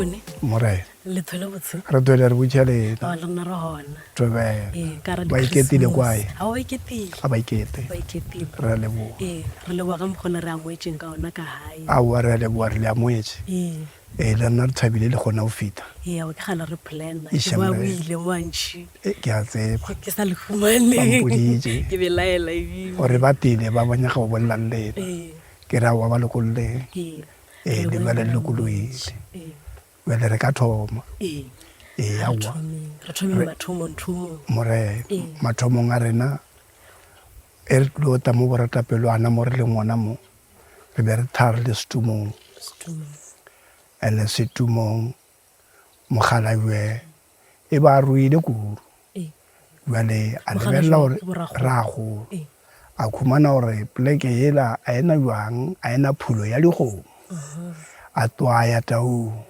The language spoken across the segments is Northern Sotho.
Makhone. More. Le thole botse. Re tswela re butšhelena. Ba lona re hona. Tobela. Ba iketile kwae. Ha o iketile. A ba ikete. Ba iketile. Re a leboga. Re leboga ka Makhone re amoetseng ka ona ka hae. Aowa re a leboga re le amoetse. Le nna re thabile le gona go fita. O ke gala re plan. Ke ba buile moantši. Ke a tseba. Ke sa le fumane. Ba mpoditše. Ke belaela ebile. Gore ba tile ba banyaga go bolela le lena. Ke ra wa ba lokolle. Le ba le lokoloile. Wele re ka thoma. Aowa. Re thome mathomo. More mathomong a rena e re tlota mo Boratapelo ana mo re leng ngwana mo. Re be re thare le Setumong. Le Setumong mogalawe e ba ruile kuru. Wele a lebella gore Rakgolo a khumana gore pleke ela a ena jwang a ena phulo ya dikgomo. A twaya Taung.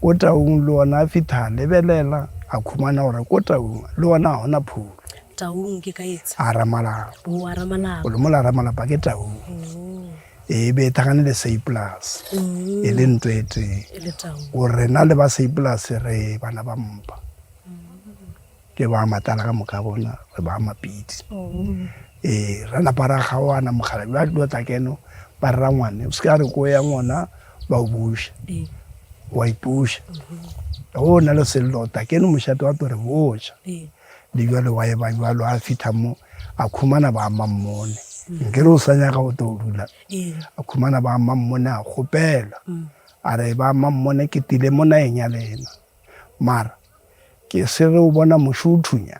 Ko Taung le ona a fitha lebelela a khumana gore ko Taung le ona a hona phulo. Taung ke ka etsa. Ramalapa. Ramalapa. O le mola Ramalapa ke Taung. E be thagane le Saaiplaas. E le ntwete. O rena le ba Saaiplaas re bana ba mpa. Ke ba Ga-Matlala ka moka bona re ba mapiti. Rana para gawana mogala ba tlota keno ba ra ngwane. O ska re go ya ngwana ba o busha. Wa ipusha. O na le selota keno moshato wa tore bocha. Di jwale wa e ba jwalo a fitha mo a khumana ba Mamone. Nkere o sanya ka o to dula. A khumana ba Mamone a gopela. A re ba Mamone ke tile mona enya lena. Mara ke se re o bona moshuthunya.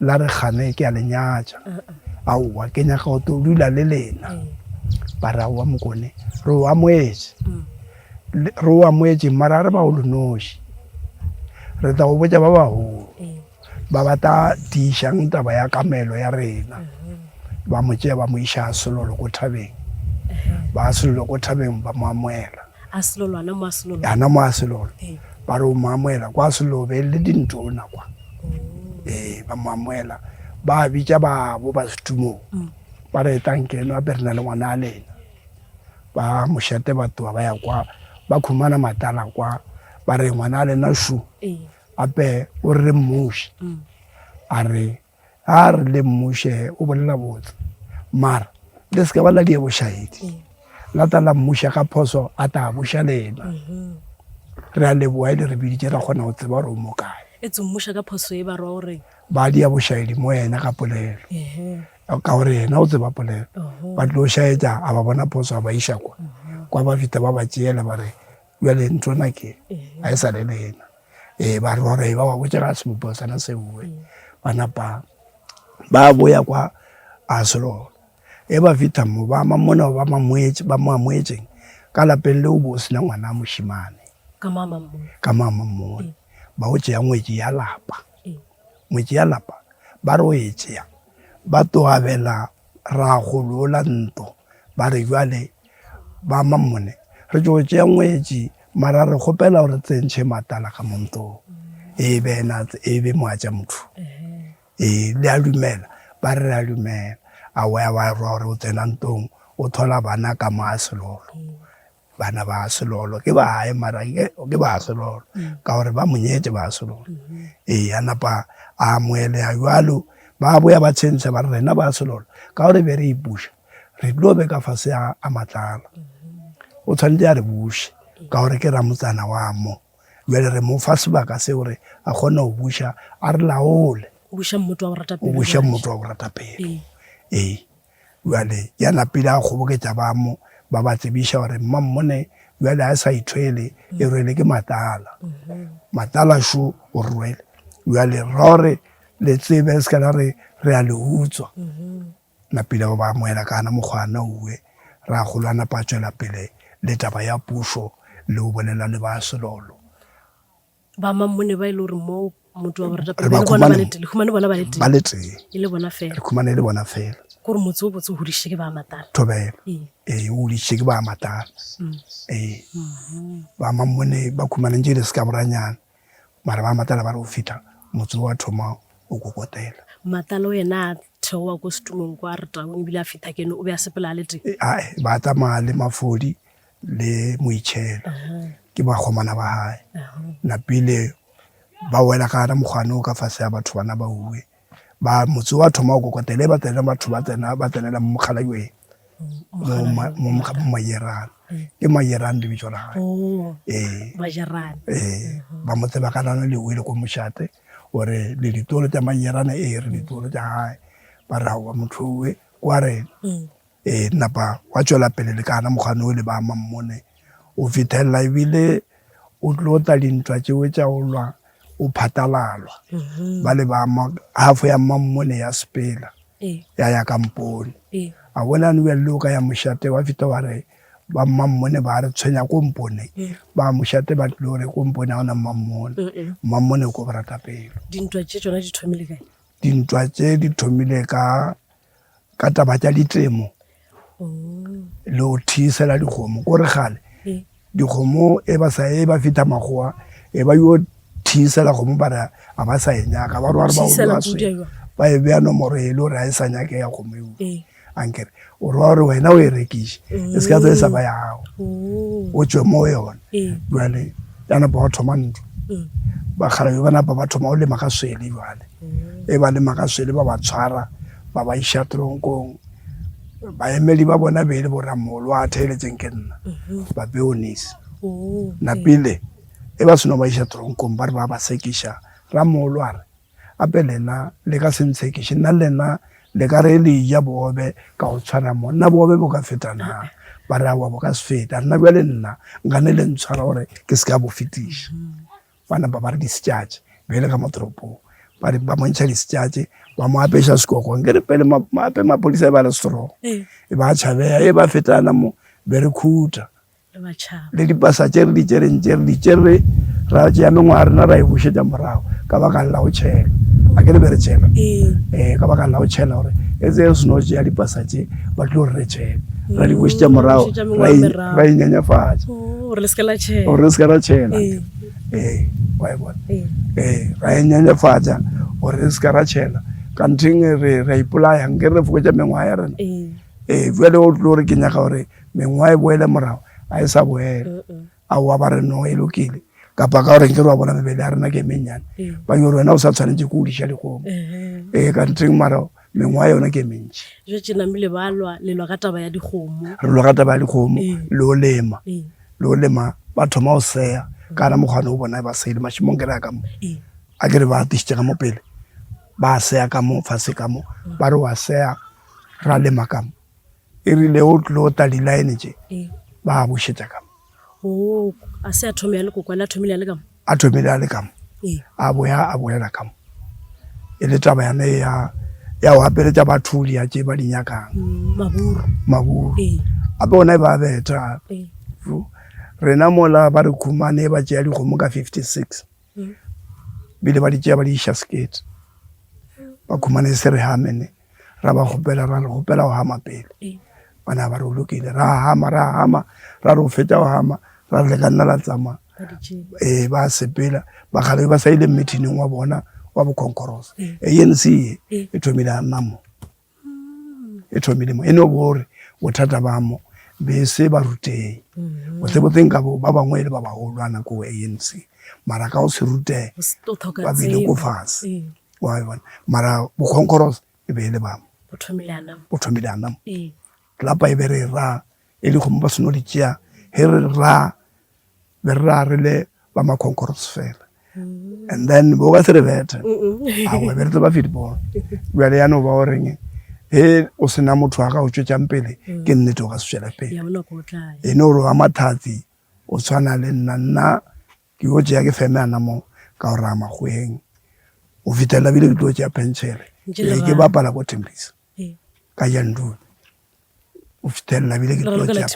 La re gane ke a lenyatsa. Aowa ke nya ka o to dula le lena. Para wa mokone re wa moetse. Re wa moetse mara re ba o lonoshi. Re ta go botsa ba ba ho. Ba bata tishang taba ya kamelo ya rena. Ba mo tšea ba mo isha Selolo ko thabeng. Ba Selolo ko thabeng ba mo amoela. A Selolo ana mo Selolo. Ana mo Selolo. Ba re mo amoela kwa Selolo be le dintona kwa. Ba mo amoela. Ba bitša ba bo ba Setumong. Ba re tankeno a berna le ngwana a lena. Ba mo shate batho ba ya kwa ba khumana matala kwa ba re ngwana a lena shu. Ape o re mmushi. A re le mmushe o bolela botse. Mara le se ka ba la di boshahidi. La tala mmusha ka phoso a ta busha lena. Re a leboa ile re biditše ra kgona go tseba gore o mo kae. E tse mmusha ka phoso e ba ro gore ba dia boshahidi mo yena ka polelo. Ka gore yena o tseba polelo. Ba tlo shaetsa a ba bona phoso a ba isha kwa ba fita ba ba tšeela ba re jwale ntona ke a e sa le lena. Ba re gore ba ba botša ga sebopotšana seuwe. Ba napa ba boya kwa a Selolo. E ba fita mo ba Mamone ba mo amoetseng ka lapeng le o bo sena ngwana moshimane. Ka Mamone. Ka Mamone. Ba o tšea ngwetši ya lapa. Ngwetši ya lapa ba re o e tšea ba toabela Rakgolo la nto ba re jwale ba Mamone re tšo tšea ngwetši mara re kgopela gore tsentšhe matala ka montong. E be moatša motho. Le a dumela ba re a dumela a wa wa gore o tsena ntong o thola bana ka mo a Selolo. Bana ba Selolo ke ba hae mara ke ba Selolo ka gore ba monyetse ba Selolo. A napa a moele a jwalo ba boya ba tshentsha ba rena ba Selolo ka gore be re ipusha re tlo be ka fase a Matlala. O tshwanetse a re bushe ka gore ke ramotsana wa mo. Jwale re mo fa sebaka se gore a kgone go busha a re laole. O busha motho wa Boratapelo. O busha motho wa Boratapelo. Jwale ya napile a kgoboketša ba mo ba ba tsebiša gore Mamone jwale a sa ithwele e rwele ke Matlala. Matlala shu o rwele. Jwale rore le tsebe se ka re a le utswa. Napile ba amoela kana mokgwana uwe ra golana pa tšwela pele le taba ya pušo le o bolela le ba Selolo. Ba Mamone ba ile gore mo motho wa Boratapelo bona ba le tele khumane bona ba le tele. Ba le tele. Ile bona fela. Re khumane le bona fela. Gore motse o botse o hudishe ke ba Matlala. Tobela. O hudishe ke ba Matlala. Ba Mamone ba khumane ntše le se ka boranyana mara ba Matlala ba re o fitha motse wa thoma o kokotela. Matlala o yena theowa ko Setumong kwa re Taung ebile a fitha kene o be a sepela le teng. Ba tsamaya le mafodi le moitšhelo ke ba khomana ba hae napile ba wela ka mokgwano ka fase ya batho bana ba uwe ba motse wa thoma go kokotele ba tsena batho ba tsena mogala ywe mo mayerana ke mayerana di bitso la Majerana ba motse ba kana le wele ko moshate ore le ditolo tsa mayerana re ditolo tsa hae ba rawa motho we kwa re napa wa tswela pele le kana mogano le ba Mamone o fithela ibile o tlota dintwa tsewe tsa olwa o phatalalwa ba le ba hafo ya Mamone ya sepela ya kampone a bona nwe le ka ya moshate wa fita wa re ba Mamone ba re tshwenya ko mpone ba moshate ba tlore ko mpone a ona Mamone ko Boratapelo dintwa tse tsona di thomile kae dintwa tse di thomile ka taba tsa ditemo le o thisela dikgomo ko re gale dikgomo e ba fita magoa e ba yo thisela kgomo ba a ba sa enyaka ba rwa ba e bea nomoro e le gore a e sa nyake ya kgomo eo ankere o rwa gore wena o e rekishe e se ka tlo e sa ba ya gago o tswe mo yone jale yana ba thoma ntlo ba khala yo bana ba thoma o le maka swele jale e ba le maka swele ba ba tshwara ba ba isha tronkong ba emeli ba bona bele bo ramolo a theletseng ke nna ba beonisi na pile e ba sino ba isha tronkong ba ba sekisha ramolo a re apelena le ka sentsekishe nna lena le ka re le ya bobe ka o tshwara mo nna bobe bo ka fetana ba ra wa bo ka sfeta nna bjale nna ngane le ntshwara gore ke se ka bo fetisha bana ba re discharge bele ka motropo ba montsha discharge ba mo apesha skoko ngere pele mape mapolisa ba le strong e ba tshabea e ba fetana mo very khuta le di passager di tsere ra ja mengware na ra e bushetsa morago ka ba ka la o tshela a ke le bere tshela ka ba ka la o tshela gore e tse sno ja di passager ba tlo re tshela ra di bushetsa morago ra inyanya fatsa re le skala tshela wa e bona ra inyanya fatsa gore re ska ra tshela kanting re ipolaya ngere fokotsa mengwa ya rena vele o tlo re ke nyaka gore mengwa e boele morago a e sa boela a wa ba re no e lokile kapa ka gore ke re wa bona mebele a rena ke menyane ba yo rena o sa tshwanetse go udisha dikgomo kanting mara mengwa yona ke mentsi je tsena mile ba le lwa ka taba ya dikgomo re lwa ka taba ya dikgomo lo lema ba thoma o sea kana mogano o bona ba seile mashimong ke re ka mo a ke re ba tishitse ka mo pele ba sea ka mo fase ka mo ba re wa sea ra lema ka mo e rile o tlo ta di line tse ba bushetsa ka mo a se a thomile le kokwana a thomile le ka mo a thomile le ka mo a boya la ka mo e le taba yane ya o apeletsa bathuli ya tse ba di nyakang maburu a bona ba beta rena mola ba re khumane ba tšea dikgomo ka 56 bile ba di tšea ba di isha skate ba khumane se re hamene ra ba gopela o hama pele bana ba re lokile ra hama ra re o feta o hama ra le ka nna la tsama ba sepela ba gale ba sa ile meeting wa bona wa Makhonkhorose ANC e thomile namo e thomile mo eno bore bothata ba mo be se ba rutei o se botenga ba bangwe le ba ba holwana ko ANC mara ka o se rute ba bile ko fase wa bona mara Makhonkhorose e be le ba o thomile namo lapa e bere ra e le go mo ba seno di tšea he ra re le ba Makhonkhorose fela and then bo ga se re beta a we bere ba football bjale ya no ba o reng o sena motho a ka o tšwetšang pele ke nnete o ka se tšwela pele e no ro amathatsi o tshwana le nna ke o tšea ke femana mo ka o rama goeng o fitela bile ke tlo tšea pentšhere ke bapala ko Templisa ka jandu o fitela bile ke tlo tšea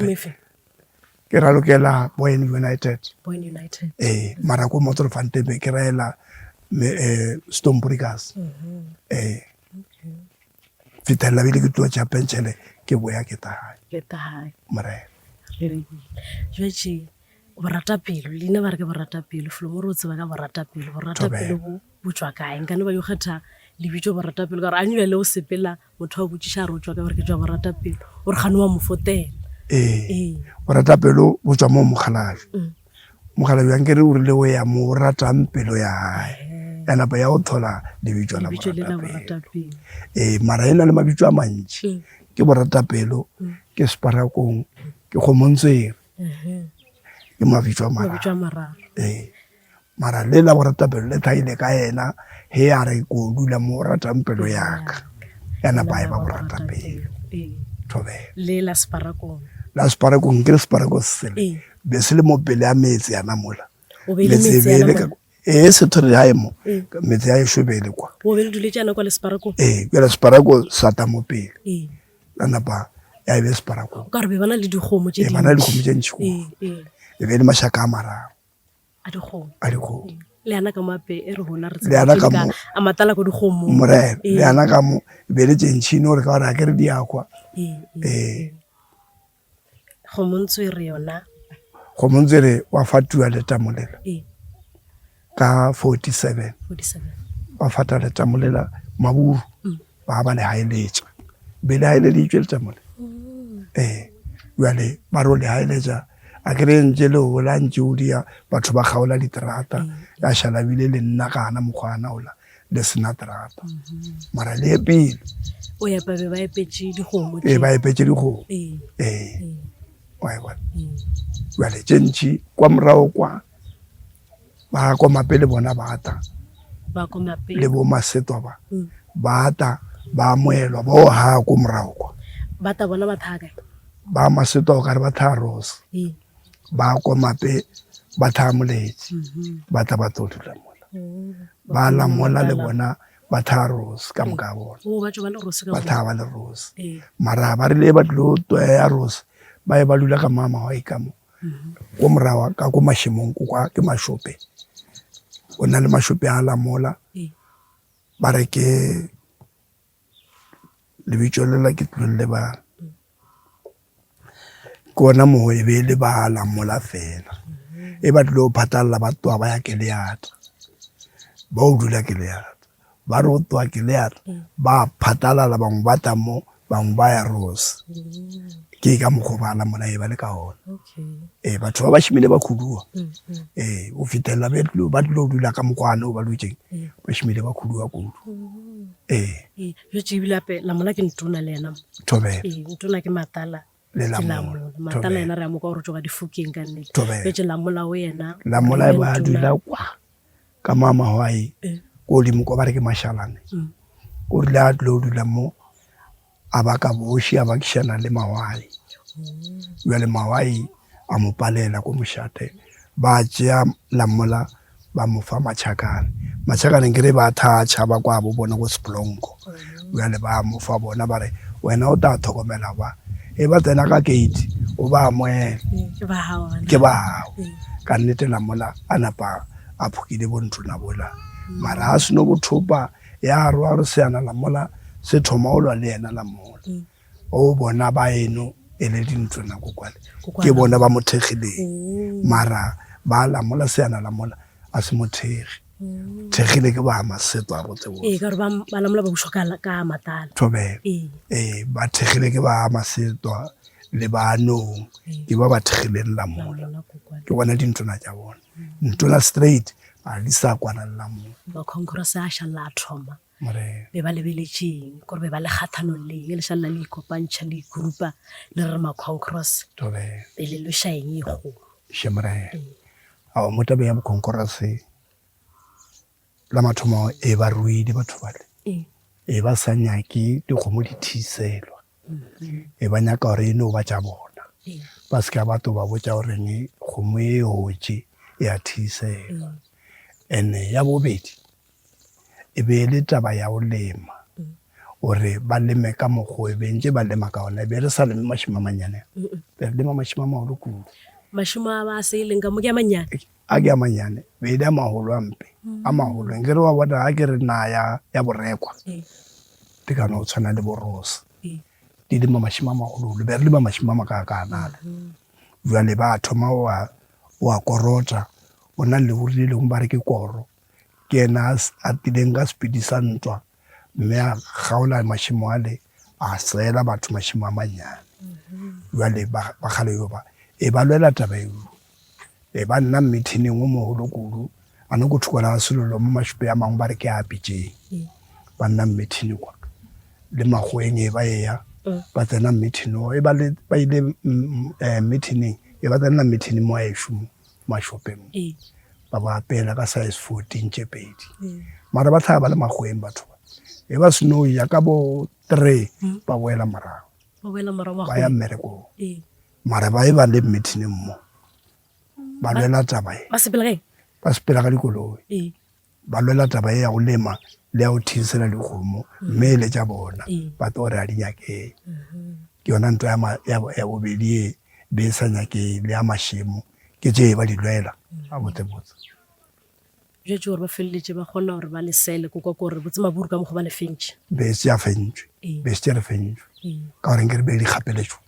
ke ralokela Boyne United mara ko motor fantebe ke raela Stombrigas fitela bile ke tlo tšea pentšhere ke boya ke tahae mare jwetše Boratapelo leina ba re ke Boratapelo flo mo re o tseba ka Boratapelo bo tswa kae nkane ba yo kgetha lebitso Boratapelo ka gore a nyile le o sepela motho wa botšiša re o tswa ka gore ke tswa Boratapelo o re gane wa mo fotela Boratapelo bo tswa mo Mokgalajwe mogala bjang ke re o rile o ya mo ratang pelo ya hae ya napa ya go thola lebitso la Boratapelo. Mara e na le mabitso a mantši ke Boratapelo, ke Sparakong, ke Kgomontswere, ke mabitso a mararo. Mara le la Boratapelo le thaile ka ena he a re ko dula mo ratang pelo yaka ya napa e ba Boratapelo. Le la Sparakong, la Sparakong ke Sparako sele be se le mo pele a metse yana mola metse bele ka se thore hae mo metse ya shobele kwa o be le duletjana kwa le Sparakong ke la Sparako sata mo pele la napa ya be Sparakong ka re be bana le dikgomo tše dintši bana le dikgomo tše ntši e be le mashaka a mararo a dikgomo le ana ka mape e re hona re tsaka a matala ko dikgomo morero le ana ka mo be le tšentšhine gore ka gore a ke re di akwa Kgomontswere yona Kgomontswere wa fatiwa le Tamolela ka 47 wa fata le Tamolela maburu ba ba le haeletša be le haeleditšwe le Tamolela jale ba ro le haeletša a kere ntše le ola ntše o dia batho ba kgaola diterata ya šalabile le nna kana mokgwana ola le sena terata mara le epile o ya ba be ba epetše dikgomo ba epetše dikgomo wa bona jale tše ntši kwa morago kwa ba kwa mape le bona bata le bo Masetwa bata ba amoelwa ba o ha ko morago kwa bata bona ba thaka ba Masetwa o ka re ba Tharose ba kwa mape ba Thamoletše bata ba tlo dula mola ba la mola le bona ba Tharose ka moka bona ba thaba le Rose mara ba rile ba tlo ya Rose ba e ba dula ka mama wa ikamo ko morawa ka ko Mashimong kwa ke Mashope o na le Mashope a la mola ba re ke lebitso le la ke tlole ba kona mo e be le ba la mola fela e ba tlo phatalla ba twa ba ya ke leata ba o dula ke leata ba ro twa ke leata ba phatala la bang ba tamo bang ba ya Rose ke ka mokgobala mona e ba le ka hona batho ba ba shimile ba khudua o fitela ba tlo dula ka mokwana o ba lutšeng ba shimile ba khudua kudu yo tšebile ape la mola ke ntona le yena ntona ke Matala le la Matala yena re a moka gore tsoga difokeng ka nnete betse la mola o yena la mola ba dula kwa ka mama hwai ko di mo ko ba re ke Mashalane o rile a tlo dula mo a ba ka boši a ba kšana le mawai jale mawai a mo palela ko mošate ba tšea la mola ba mo fa matšhakane ke re ba thatša ba kwa bo bona go Seplonko jale ba mo fa bona ba re wena o ta tlhokomela ba e ba tsena ka gate o ba amoela ke ba hao ka nnete la mola a napa a phukile bontona bola mara a seno bothopa ya ro a re seana la mola se thoma o lwa le yena la mola o bona ba eno e le dintsona ko kwale ke bona ba mothegileng mara ba la mola seana la mola a se mothegi thegile ke ba Masetwa go tsebo ka re ba la mola ba bušwa ka Matala ba thegile ke ba Masetwa le ba Nong ke ba thegileng la mola ke bona dintsona tša bona ntona straight a di sa kwana la mola Makhonkhorose a šala a thoma be ba lebeletšeng kore be ba le kgathanong le le šala le ikopantšha le igrupa le re Makhonkhorose be le lošaeng e kgolo ao mo tabe ya Makhonkhorose la mathomo e ba ruile batho bale e ba sa nyake dikgomo di thiselwa e ba nyaka gore e no ba tša bona ba se ka batho ba botša gore ne kgomo e hotše e a thiselwa ene ya bobedi e be le taba ya go lema gore ba leme ka mokgwa e bentse ba lema ka ona e be re sa leme mašimo a manyane be re lema mašimo a magolo kudu mašimo a ba se e leng ka mo ke a manyane a ke a manyane be le a magolo ampe a magolo nke re wa bona a ke re naya ya borekwa di ka no tshwana le borose di lema mašimo a magolo be re lema mašimo a makakanala jale ba thoma wa korota o na le borile leng ba re ke koro ke ena a tileng ka sepedi sa ntwa mme a kgaola mašimo ale a seela batho mašimo a manyane jale ba kgale yo ba e ba lwela taba eo ba nna meeting o mogolo kudu a no go thukola selolo mo mashupe a mangwe ba re ke a pitšeng ba nna meeting kwa le magweng e ba ya ba tsena meeting o e ba ile meeting e ba tsena meeting mo a eshu mashopeng ba apela ka size 14 tše pedi mara ba tlhaba le magweng batho e ba seno ya ka bo 3 ba boela morago ba ya mmerekong mara ba e ba le meeting mo ba lwela taba e ba sepela ka dikoloi ba lwela taba e ya go lema le ya go thinsela dikgomo mme le tša bona ba tlo re a di nyakeng ke yona ntho ya bobedi e be e sa nyakeng le ya mašemo ke tše ba di lwela a botsebotse jwetse gore ba feleletše ba kgona gore ba lesele ko kwa gore botse maburu ka mokgo ba le fentše be se ya fentšwe be se re fentšwe ka gore nke re be di kgapeletšwe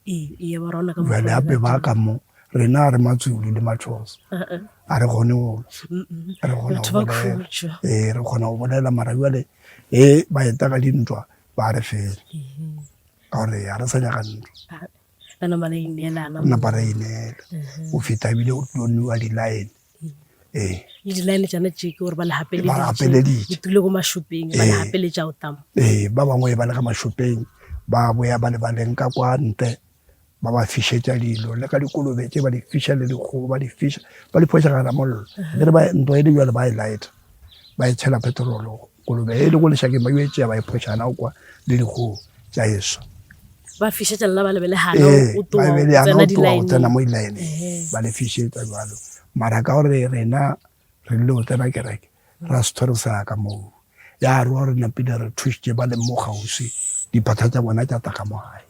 jale gape ba ka mo rena re matsulu le mathoso a re kgone re kgona go bolela mara jale e ba eta ka dintwa ba re fela ka gore a re sa nyaka ntwa napa ra ineela o feta ebile o tloniwa di-line le di-line tšana tše ke gore ba le gapeleditše ko mašopeng ba le gapeletša o tamo ba bangwe ba le ka mašopeng ba boya ba le baleng ka kwa nte ba ba fišetša dilo le ka dikolobe tše ba di fiša le dikgogo ba di fiša ba di phošagana mollo ntwa e le bjale ba e lighta ba e tšhela petrolo kolobe e le go lešakeng ba yo e tšea ba e phošagana o kwa le dikgogo tša eswa ba fišetša lela ba lebelehana o tsena mo di-line ba le fišetša jalo mara ka gore rena re le go tsena kereke ra se thore sa ka moo ya roa re napile re thušitše ba le mo gausi diphatha tša bona tša taka mo gae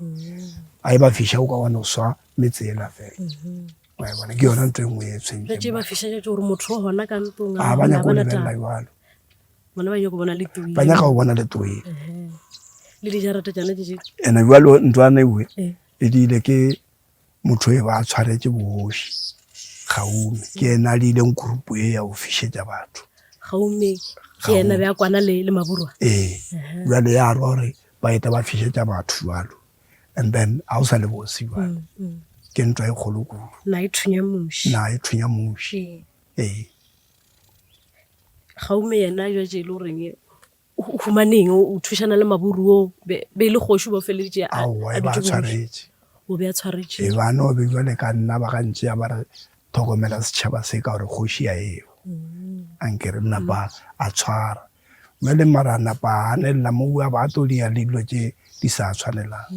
a e ba fiša o ka wane o swa metse ela fela bona ke yona ntho e nngwe e tshwentše ba nyaka go lebelela jalo ba nyaka go bona letoile ene jalo ntwana ewe e diile ke motho e ba tshwaretse bogoši gaume ke ena le ileng kurupu e ya go fišetša batho gaume ke ena be a kwana le maburwa jale ya roa gore ba eta ba fišetša batho jalo and then a o sa le bosi jalo ke ntwa e kgolo kudu na e thunya moši gaume yena jwetse e le goreng o humaneng o thušana le maburu o be le kgoši ba feleditše aowa e ba tshwaretše o be a tshwaretše e bana o be jale ka nna ba gantši ya ba re tlhokomela setšhaba se ka gore kgoši ya eo anke re napa a tshwara mme le mara napa a nelela mo bua ba todia le dilo tše di sa tshwanelang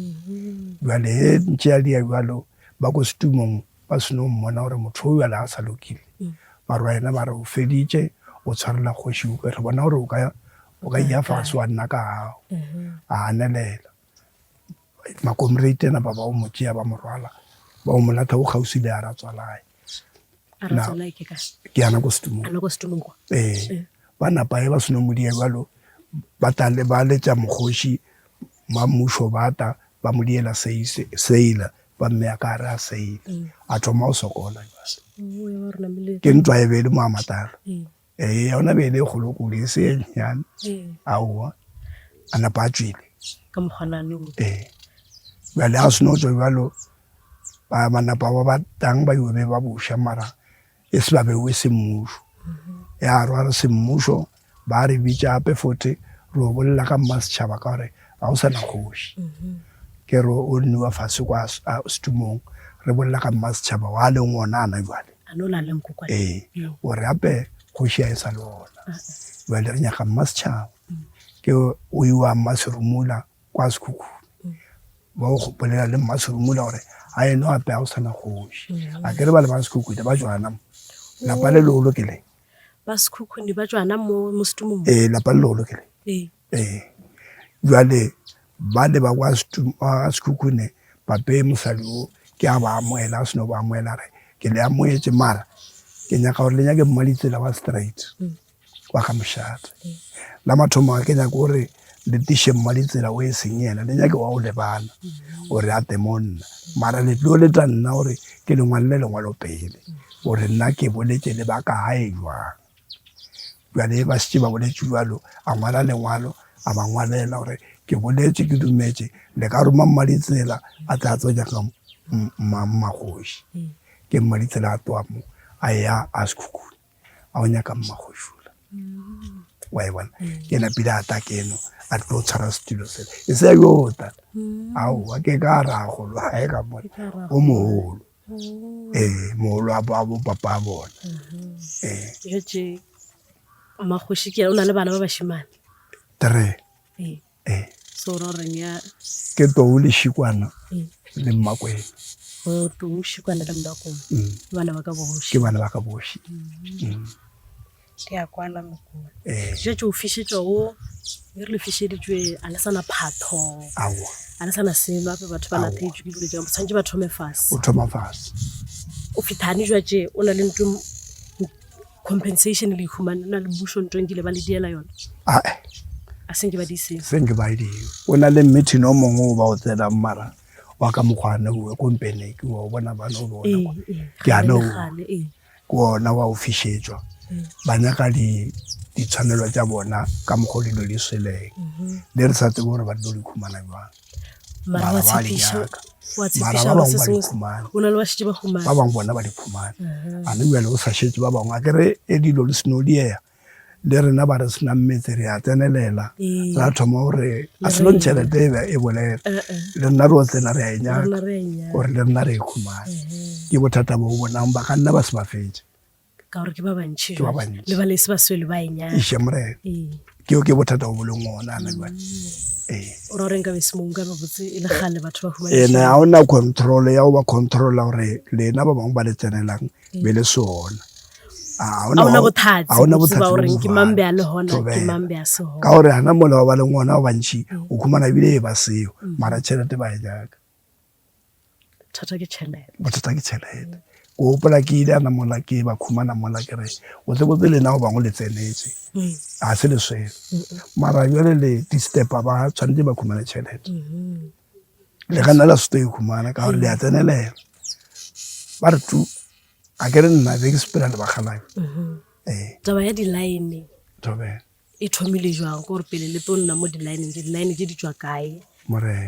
jale e ntše ya dia jalo ba ko Setumong ba seno mmona gore motho o jale a sa lokile ba rwa ena ba re o feditše o tshwarela kgoši o re bona gore o ka ia fase wa nna ka gao a anelela makomrate ena ba o mo tšea ba morwala ba o molatha o kgausi le a ratswalae ke yana ko Setumong ba napa e ba seno modia jalo ba letša mokgoši ma mmušo bata ba mo diela seila ba mme a ka re a seila a thoma o sokola ke ntwa e be le mo a matala yona be le kgolo kudu e se e nnyane aowa a napa a tswile jale a seno tswa jalo ba manapa ba batang ba yo be ba buša mara e se ba bewe semmušo ya roa re semmušo ba re bitša ape fote re o bolela ka mmasetšhaba ka gore ga o sana kgoši ke re o nnewa fase kwa Setumong re bolela ka mmasetšhaba wa leng ona ana jale o re ape kgoši a e sa le ona jale re nyaka mmasetšhaba ke o iwa mmaserumula kwa Sekhukhune ba o gopolela le mmaserumula gore a eno ape a o sana kgoši a ke re ba le ba Sekhukhune ba jwana mo lapa le lolo ke leng ba Sekhukhune ba jwana mo Setumong lapa le lolo ke leng jale ba le ba kwa Sekhukhune pape mosadi o ke a ba amoela a seno ba amoela re ke le amoetse mara ke nyaka gore le nyake mmalitsela wa straight wa ka mošate la mathomo a ke nyaka gore le tiše mmalitsela o e seng yena le nyake wa o lebana gore a temonna mara le tlo le tla nna gore ke lengwalele lengwalo pele gore nna ke boletše le ba ka gae jwang jale ba setse ba boletše jalo a ngwala lengwalo a ba ngwalela gore ke boletše ke dumetše le ka roma mmalitsela a tla tswa jaaka mmakgoši ke mmalitsela a toa mo a ya a sekhukhune a o nyaka mmakgošula wa e bona ke napile a ta keno a tlo tshwara setulo sele e se yo tata aowa ke ka Rakgolo ga e ka bona o mogolo mogolo a bo papa a bona jetse mmakgoši ke o na le bana ba bashimane 3 so ra reng ya ke Tou le Šikwana le Mmakwena o Tou Šikwana le Mmakwena bana ba ka boši ke bana ba ka boši ke a kwala mokolo jetse o fišetšwa o re le fišeditšwe a le sana phatho aowa a le sana selo ape batho ba laphetswe ke dilo jang tshwantse ba thome fase o thoma fase o fithane jwatše o na le ntho compensation le ikhumane o na le bušo ntho nkile ba le diela yona a senke ba di seng senke ba di o na le meeting o mongwe o ba o tsela mmara wa ka mokgwane o kompene ke wa bona bana o bona ke a no ko na wa o fišetšwa ba nyaka ditshwanelo tša bona ka mokgwa dilo di sweleng le re sa tsebe gore ba tlo di khumana jwang mara wa tshepiša ba se sengwe o na le ba šetse ba khumana ba bangwe bona ba di khumana a ne bjale o sa šetse ba bangwe a kere e dilo le seno di eya le rena ba re senang metse re a tsenelela ra thoma gore a selo ntšhelete e bolele le nna re o tsena re a e nyaka gore le rena re e khumane ke bothata bo o bonang ba ka nna ba se ba fetse ka gore ke ba bantšhi le ba lese ba swele ba e nyaka iše morena ke bothata bo boleng ona ana jale o ra gore nka be Setumong ka botse e le gale batho ba khumana ene ga o na control ya o ba controla gore lena ba bangwe ba le tsenelang be le sona a ona bothati ba gore ke mambe a le hona ke mambe a se hona ka gore hana mola wa ba le ngwana o bantšhi o khumana bile e ba seo mara tšhelete ba e jaka bothata ke tšhelete o gopola ke ile ana mola ke ba khumana mola ke re o tsebotse lena o bangwe le tsenetse a se le swele mara jale le di-stepa ba tshwanetse ba khumane tšhelete le ka nna la se to e khumana ka gore le a tsenelela ba re tu a kere nna be ke sepela le bagalayo taba ya di-line e thomile jwang ko gore pele le to nna mo di-line ke di tswa kae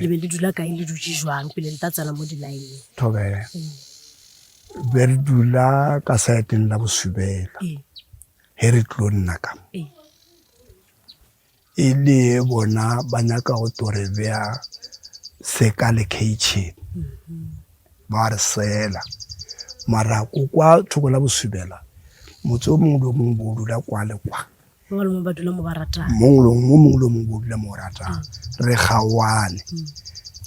le be le dula kae le dutse jwang pele le ta tsena mo di-line be re dula ka saeteng la Bosubela he re tlo nna ka e le bona ba nyaka go tore bea seka le kitchen ba re sela mara ko kwa thoko la Bosubela motse o mongwe le mongwe bo dula kwa le kwa ba dula mo ba ratang mongwe le mongwe bo dula mo ratang re gawane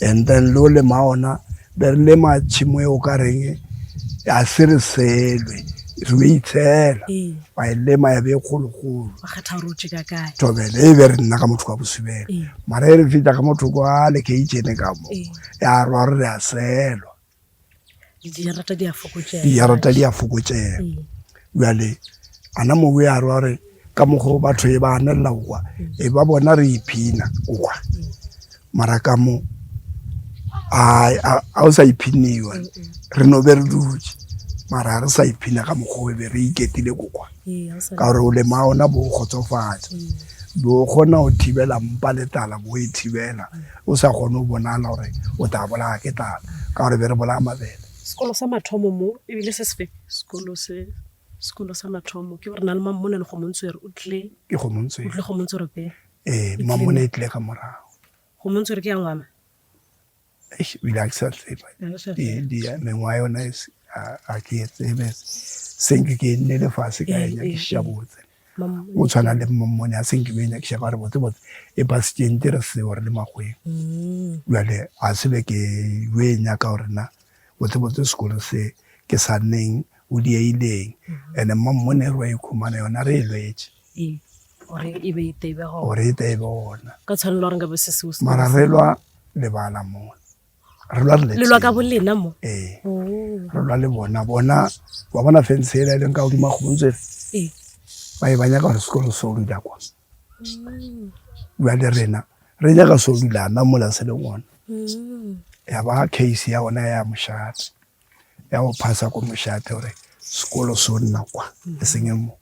and then lo le maona be re le matšhimo e o ka reng a se re selwe re itshela ba e lema ya be kgologolo tobele e be re nna ka motho wa Bosubela mara e re fita ka motho kwa le keitšene ka mo ya rwa re a selwa dijarata di a fokotšega bjale ana mowe a rwa re ka mokgo batho e ba anelela kwa e ba bona re iphina kwa mara ka mo a o sa iphiniwa re no be re dutse mara re sa iphina ka mokgwa be re iketile kwa ka gore o lema ona bo kgotsofatsa bo kgona go thibela mpa le tala bo e thibela o sa kgone go bonala gore o ta bolaya ke tala ka gore be re bolaya mabele sekolo sa mathomo mo ebile se sefe sekolo sa mathomo ke gore na le Mamone le Gomontswere o tle ke Gomontswere pe Mamone e tle ka morago Gomontswere ke ya ngwana bila ke sa tseba mengwa yona a ke e tsebe senke ke nne le fase ka enya ke shabotse o tshwana le Mamone a senke be enya ke shaba re botse e ba se tente re se gore le magweng jale a se be ke enya ka gore na botse sekolo se ke sa nneng o dieileng ene Mamone re wa ikhumana yona re e lwetse ore e be itebe gona ka tshwanelo re nka be se se mara re lwa lebala mo re lwa ka bolena mo re lwa le bona wa bona fence e leng ka godimo Gomontswere ba e banya ka sekolo so dula kwa bjale rena re nyaka so dulana mola se le ngwana ya ba case ya ona ya mošate ya go phasa ko mošate gore sekolo so nna kwa e senge mo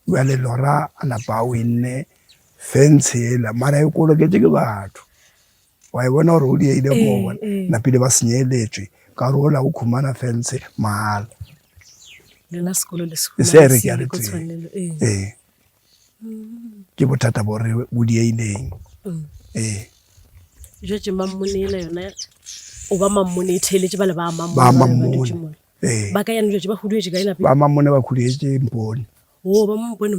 bjale lora a napa a wenne fence ela mara e koloketse ke batho wa e bona gore o dieile mo bona napile ba senyeletswe ka gore ola o khumana fence mahala lena sekolo le se re ke a se re go tshwanelo ke bothata bo re bo dieileng jwetse Mamone ela yona o ba Mamone itheletse ba le ba Mamone ba ka yana jwetse ba huduetse ka ina ba Mamone ba khuletse Mpone ba Mpone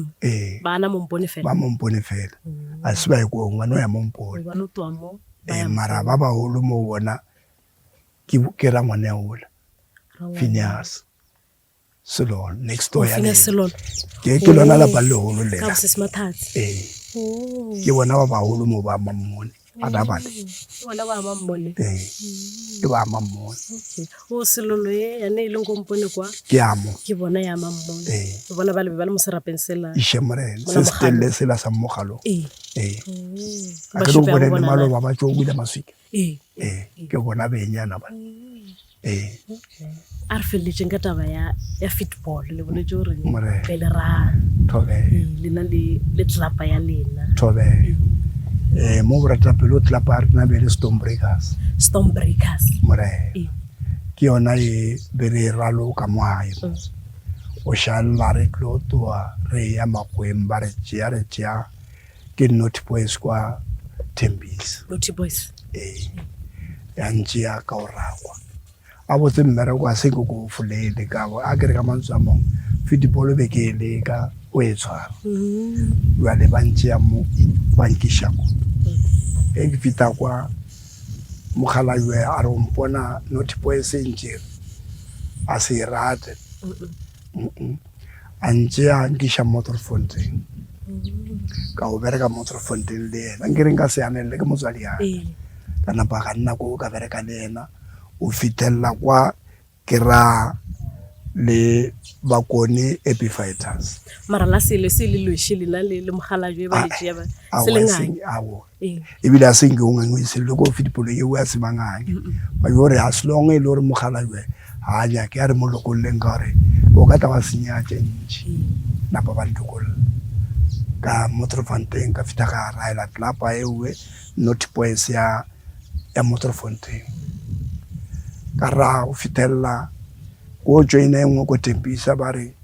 ba na Mpone fela ba Mpone fela a se ba go ngwana ya Mpone ba no twa mo mara ba ba holo mo bona ke ra ngwana ya hola Phineas Selon next door ya Phineas Selon ke lona la ba le holo le ka se Smarthatsi ke bona ba ba holo mo ba Mamone ada bana wala ba Mamone ke ba Mamone o Selolo ya ne ile ngompone kwa ke amo ke bona ya Mamone ke bona ba le mo serapeng sela ishemre se stelle sela sa mogalo ba ke bona le malo ba ba tlo bula maswiki ke bona benyana ba a re feletse ka taba ya football le bone jo re pele ra thobe lena le tlapa ya lena thobe mo Boratapelo tlapa rena be le Stormbreakers more ke yona e bere ralo ka moae o shalla re tlotoa re ya makweng ba re tšea ke Naughty Boys kwa Tembisa ya ntšea ka o rakwa a botse mmereko a se go go fulele ka a ke re ka mantswe a mong football be ke le ka o e tshwara wa le bantšea mo bankishako e ke fita kwa mogala ywe a re mpona Naughty Boys ntšere a se rate a ntšea nkisha Motorfontein ka o bereka Motorfontein le yena nke re nka se anelele ke motswadi ya ka napa ga nna ko ka bereka le yena o fitella kwa ke ra le bakone epifighters mara la se le loše lena le mogala jwe ba le tšea ba se le ngaka awo e bile a seng ke o ngwe se le go football ye o a se mangane ba yo re as long e le re mogala jwe ha nya ke re mo lokolleng ka re o ka ta ba senya tšentši napa ba ntokol ka Motorfontein ka fita ga raela tlapa e we Naughty Boys ya Motorfontein ka ra o fitella go join engwe go Tembisa ba re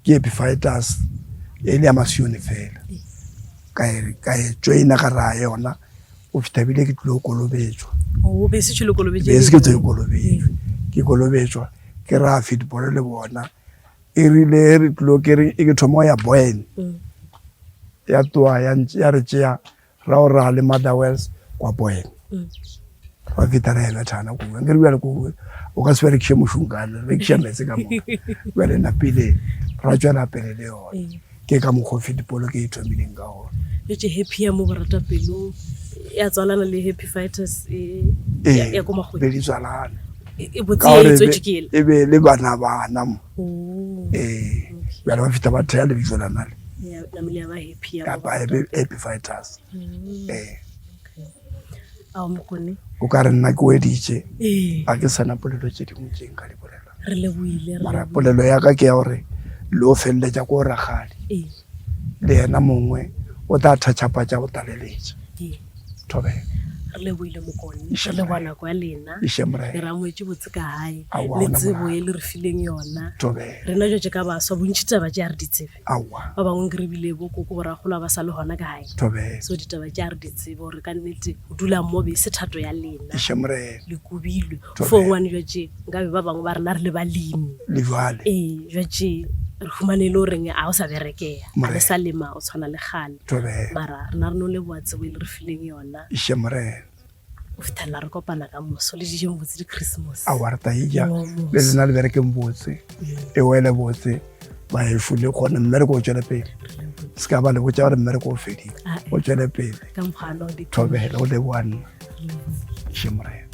ke epifighters e le amasione fela ka e joina ka ra yona o fitabile ke tlo kolobetswa be se tšhilo kolobetswa be se ke tlo kolobetswa ke kolobetswa ke ra football le bona e rile re tlo ke re e ke thomo ya boen ya toa ya re tšea ra o ra le Motherwells kwa boen wa fitara ya thana go ngere bjale go o ka se re ke moshungana re ke metse ka mo bjale na pele ra tswela pele le yona ke ka mo go football ke ithomileng ka ona je happy ya mo Boratapelo ya tswalana le Happy Fighters ya go magodi be di tswalana e botse tšikela e be le bana mo bjale ba fita ba thea le bitsolana le ya namile ya ba happy ya ba Happy Fighters a Mokone o ka re nna ke weditše a ke sana polelo tše dingwe tšeng ka di bolela re leboile mara polelo ya ka ke ya gore le o feleletša ko ragadi le yena mongwe o tla thatšapatša go taleletša thobela re leboile Mokone le bona kwa lena išemre le ramotse botse ka hae le tsebo ye le re fileng yona rena jwetse ka baswa bontši taba tše a re ditsebe ba bangwe ke re bile bokoko boragolo ba sa le gona ka hae so ditaba tše a re ditsebe gore ka nnete o dula mo be se thato ya lena le kubilwe fo ngwane jwetse nkabe ba bangwe ba rena re le balemi jwetse re humane le goreng a o sa berekea a le sa lema o tshwana le gale mara rena re no le boatsebo e le re fileng yona o fitlhelela re kopana ka moso le dijeng botse di-Christmas a warta ija le lena le berekeng botse e wele botse ba e fule gone mmereko o tšwele pele se ka ba le botsa gore mmereko o fedile o tšwele pele thobela o le boanna šemorena